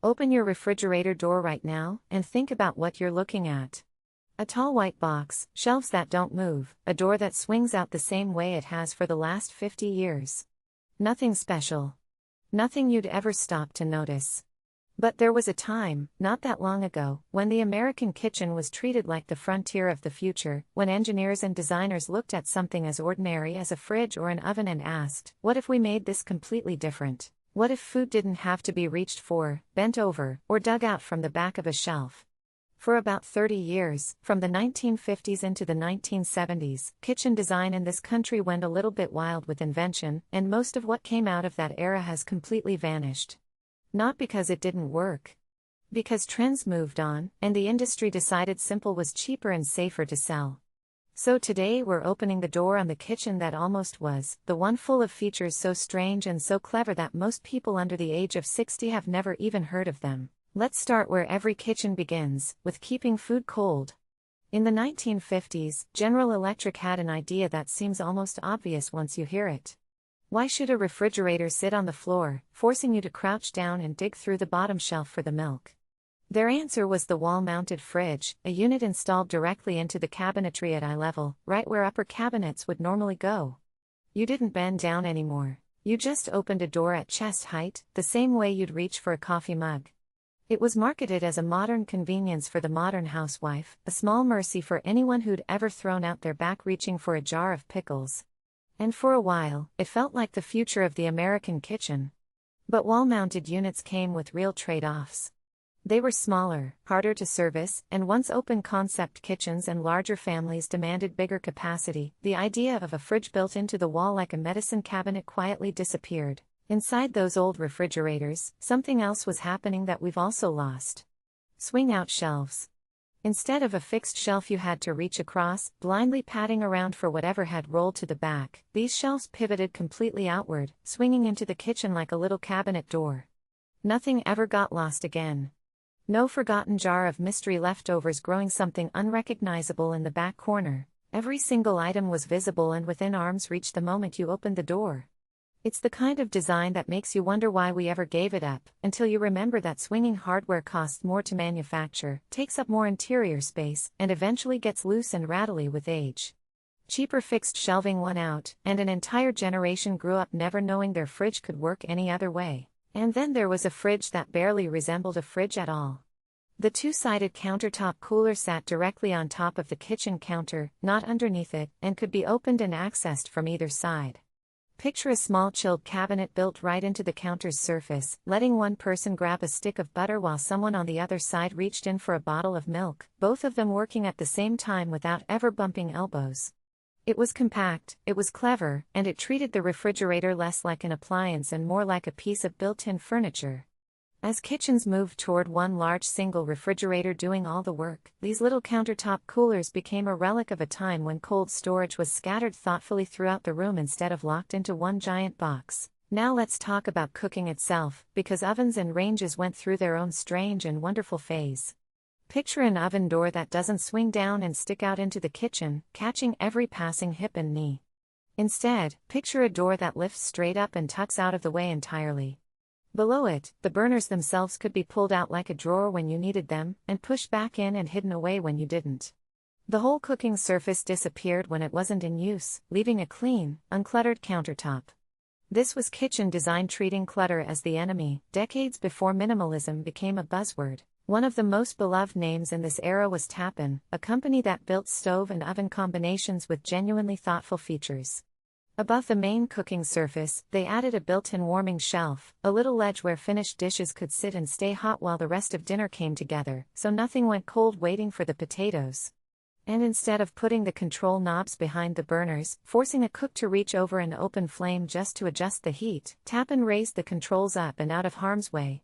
Open your refrigerator door right now and think about what you're looking at. A tall white box, shelves that don't move, a door that swings out the same way it has for the last 50 years. Nothing special. Nothing you'd ever stop to notice. But there was a time, not that long ago, when the American kitchen was treated like the frontier of the future, when engineers and designers looked at something as ordinary as a fridge or an oven and asked, what if we made this completely different? What if food didn't have to be reached for, bent over, or dug out from the back of a shelf? For about 30 years, from the 1950s into the 1970s, kitchen design in this country went a little bit wild with invention, and most of what came out of that era has completely vanished. Not because it didn't work. Because trends moved on, and the industry decided simple was cheaper and safer to sell. So today we're opening the door on the kitchen that almost was, the one full of features so strange and so clever that most people under the age of 60 have never even heard of them. Let's start where every kitchen begins, with keeping food cold. In the 1950s, General Electric had an idea that seems almost obvious once you hear it. Why should a refrigerator sit on the floor, forcing you to crouch down and dig through the bottom shelf for the milk? Their answer was the wall-mounted fridge, a unit installed directly into the cabinetry at eye level, right where upper cabinets would normally go. You didn't bend down anymore. You just opened a door at chest height, the same way you'd reach for a coffee mug. It was marketed as a modern convenience for the modern housewife, a small mercy for anyone who'd ever thrown out their back reaching for a jar of pickles. And for a while, it felt like the future of the American kitchen. But wall-mounted units came with real trade-offs. They were smaller, harder to service, and once open-concept kitchens and larger families demanded bigger capacity, the idea of a fridge built into the wall like a medicine cabinet quietly disappeared. Inside those old refrigerators, something else was happening that we've also lost. Swing-out shelves. Instead of a fixed shelf you had to reach across, blindly patting around for whatever had rolled to the back, these shelves pivoted completely outward, swinging into the kitchen like a little cabinet door. Nothing ever got lost again. No forgotten jar of mystery leftovers growing something unrecognizable in the back corner. Every single item was visible and within arm's reach the moment you opened the door. It's the kind of design that makes you wonder why we ever gave it up, until you remember that swinging hardware costs more to manufacture, takes up more interior space, and eventually gets loose and rattly with age. Cheaper fixed shelving won out, and an entire generation grew up never knowing their fridge could work any other way. And then there was a fridge that barely resembled a fridge at all. The two-sided countertop cooler sat directly on top of the kitchen counter, not underneath it, and could be opened and accessed from either side. Picture a small chilled cabinet built right into the counter's surface, letting one person grab a stick of butter while someone on the other side reached in for a bottle of milk, both of them working at the same time without ever bumping elbows. It was compact, it was clever, and it treated the refrigerator less like an appliance and more like a piece of built-in furniture. As kitchens moved toward one large single refrigerator doing all the work, these little countertop coolers became a relic of a time when cold storage was scattered thoughtfully throughout the room instead of locked into one giant box. Now let's talk about cooking itself, because ovens and ranges went through their own strange and wonderful phase. Picture an oven door that doesn't swing down and stick out into the kitchen, catching every passing hip and knee. Instead, picture a door that lifts straight up and tucks out of the way entirely. Below it, the burners themselves could be pulled out like a drawer when you needed them, and pushed back in and hidden away when you didn't. The whole cooking surface disappeared when it wasn't in use, leaving a clean, uncluttered countertop. This was kitchen design treating clutter as the enemy, decades before minimalism became a buzzword. One of the most beloved names in this era was Tappan, a company that built stove and oven combinations with genuinely thoughtful features. Above the main cooking surface, they added a built-in warming shelf, a little ledge where finished dishes could sit and stay hot while the rest of dinner came together, so nothing went cold waiting for the potatoes. And instead of putting the control knobs behind the burners, forcing a cook to reach over an open flame just to adjust the heat, Tappan raised the controls up and out of harm's way.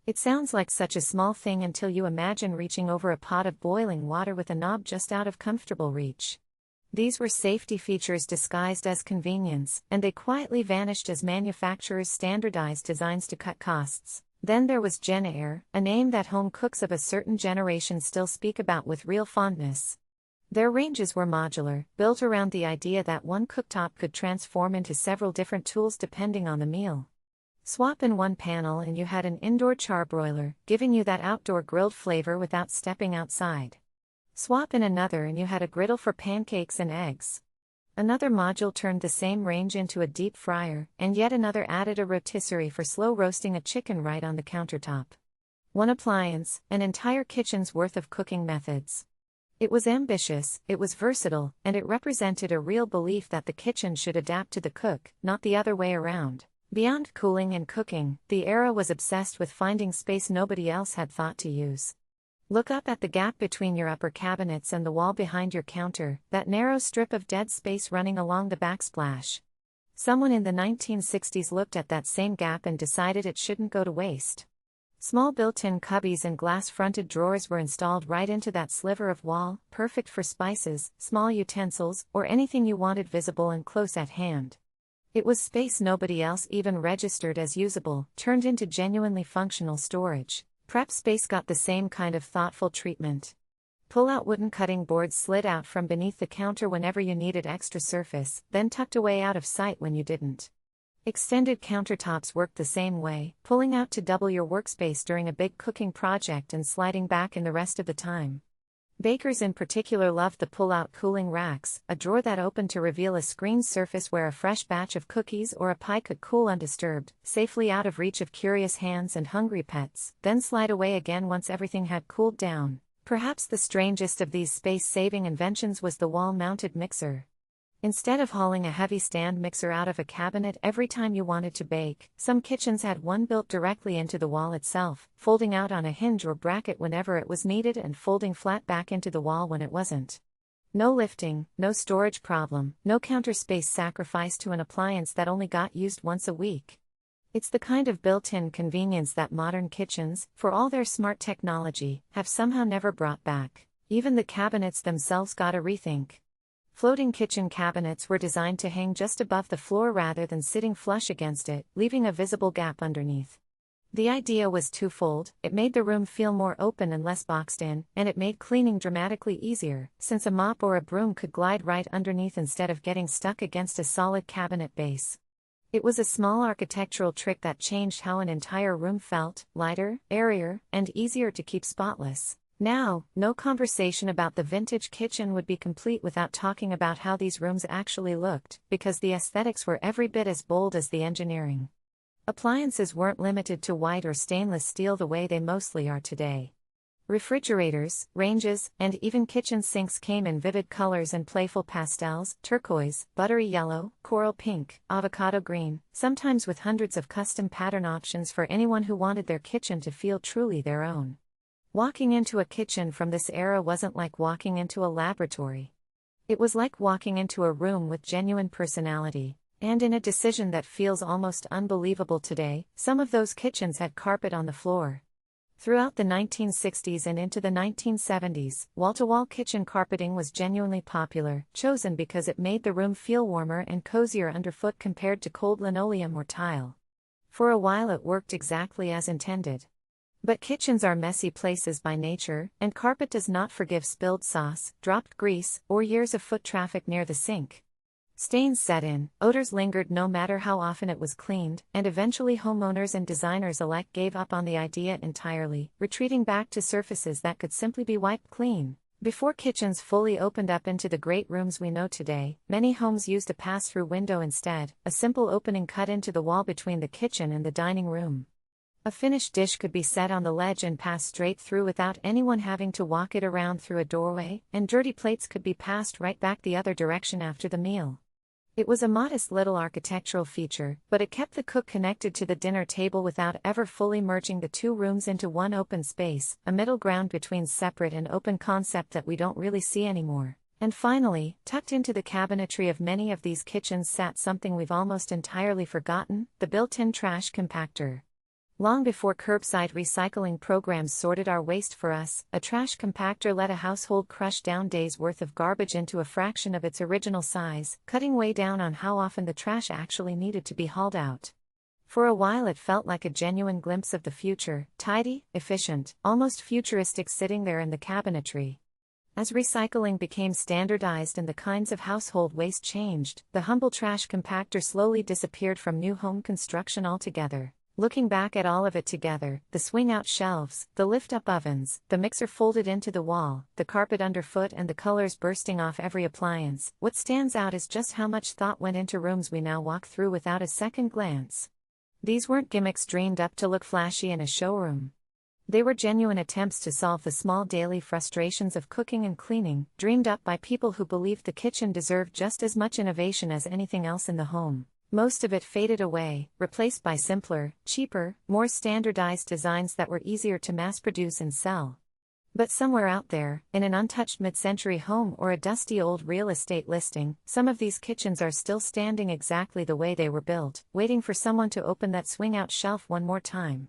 It sounds like such a small thing until you imagine reaching over a pot of boiling water with a knob just out of comfortable reach. These were safety features disguised as convenience, and they quietly vanished as manufacturers standardized designs to cut costs. Then there was Gen Air, a name that home cooks of a certain generation still speak about with real fondness. Their ranges were modular, built around the idea that one cooktop could transform into several different tools depending on the meal. Swap in one panel and you had an indoor charbroiler, giving you that outdoor grilled flavor without stepping outside. Swap in another and you had a griddle for pancakes and eggs. Another module turned the same range into a deep fryer, and yet another added a rotisserie for slow roasting a chicken right on the countertop. One appliance, an entire kitchen's worth of cooking methods. It was ambitious, it was versatile, and it represented a real belief that the kitchen should adapt to the cook, not the other way around. Beyond cooling and cooking, the era was obsessed with finding space nobody else had thought to use. Look up at the gap between your upper cabinets and the wall behind your counter, that narrow strip of dead space running along the backsplash. Someone in the 1960s looked at that same gap and decided it shouldn't go to waste. Small built-in cubbies and glass-fronted drawers were installed right into that sliver of wall, perfect for spices, small utensils, or anything you wanted visible and close at hand. It was space nobody else even registered as usable, turned into genuinely functional storage. Prep space got the same kind of thoughtful treatment. Pull-out wooden cutting boards slid out from beneath the counter whenever you needed extra surface, then tucked away out of sight when you didn't. Extended countertops worked the same way, pulling out to double your workspace during a big cooking project and sliding back in the rest of the time. Bakers in particular loved the pull-out cooling racks, a drawer that opened to reveal a screened surface where a fresh batch of cookies or a pie could cool undisturbed, safely out of reach of curious hands and hungry pets, then slide away again once everything had cooled down. Perhaps the strangest of these space-saving inventions was the wall-mounted mixer. Instead of hauling a heavy stand mixer out of a cabinet every time you wanted to bake, some kitchens had one built directly into the wall itself, folding out on a hinge or bracket whenever it was needed and folding flat back into the wall when it wasn't. No lifting, no storage problem, no counter space sacrifice to an appliance that only got used once a week. It's the kind of built-in convenience that modern kitchens, for all their smart technology, have somehow never brought back. Even the cabinets themselves got a rethink. Floating kitchen cabinets were designed to hang just above the floor rather than sitting flush against it, leaving a visible gap underneath. The idea was twofold: it made the room feel more open and less boxed in, and it made cleaning dramatically easier, since a mop or a broom could glide right underneath instead of getting stuck against a solid cabinet base. It was a small architectural trick that changed how an entire room felt: lighter, airier, and easier to keep spotless. Now, no conversation about the vintage kitchen would be complete without talking about how these rooms actually looked, because the aesthetics were every bit as bold as the engineering. Appliances weren't limited to white or stainless steel the way they mostly are today. Refrigerators, ranges, and even kitchen sinks came in vivid colors and playful pastels: turquoise, buttery yellow, coral pink, avocado green, sometimes with hundreds of custom pattern options for anyone who wanted their kitchen to feel truly their own. Walking into a kitchen from this era wasn't like walking into a laboratory. It was like walking into a room with genuine personality, and in a decision that feels almost unbelievable today, some of those kitchens had carpet on the floor. Throughout the 1960s and into the 1970s, wall-to-wall kitchen carpeting was genuinely popular, chosen because it made the room feel warmer and cozier underfoot compared to cold linoleum or tile. For a while it worked exactly as intended. But kitchens are messy places by nature, and carpet does not forgive spilled sauce, dropped grease, or years of foot traffic near the sink. Stains set in, odors lingered no matter how often it was cleaned, and eventually homeowners and designers alike gave up on the idea entirely, retreating back to surfaces that could simply be wiped clean. Before kitchens fully opened up into the great rooms we know today, many homes used a pass-through window instead, a simple opening cut into the wall between the kitchen and the dining room. A finished dish could be set on the ledge and pass straight through without anyone having to walk it around through a doorway, and dirty plates could be passed right back the other direction after the meal. It was a modest little architectural feature, but it kept the cook connected to the dinner table without ever fully merging the two rooms into one open space, a middle ground between separate and open concept that we don't really see anymore. And finally, tucked into the cabinetry of many of these kitchens sat something we've almost entirely forgotten: the built-in trash compactor. Long before curbside recycling programs sorted our waste for us, a trash compactor let a household crush down days' worth of garbage into a fraction of its original size, cutting way down on how often the trash actually needed to be hauled out. For a while it felt like a genuine glimpse of the future: tidy, efficient, almost futuristic, sitting there in the cabinetry. As recycling became standardized and the kinds of household waste changed, the humble trash compactor slowly disappeared from new home construction altogether. Looking back at all of it together, the swing-out shelves, the lift-up ovens, the mixer folded into the wall, the carpet underfoot and the colors bursting off every appliance, what stands out is just how much thought went into rooms we now walk through without a second glance. These weren't gimmicks dreamed up to look flashy in a showroom. They were genuine attempts to solve the small daily frustrations of cooking and cleaning, dreamed up by people who believed the kitchen deserved just as much innovation as anything else in the home. Most of it faded away, replaced by simpler, cheaper, more standardized designs that were easier to mass-produce and sell. But somewhere out there, in an untouched mid-century home or a dusty old real estate listing, some of these kitchens are still standing exactly the way they were built, waiting for someone to open that swing-out shelf one more time.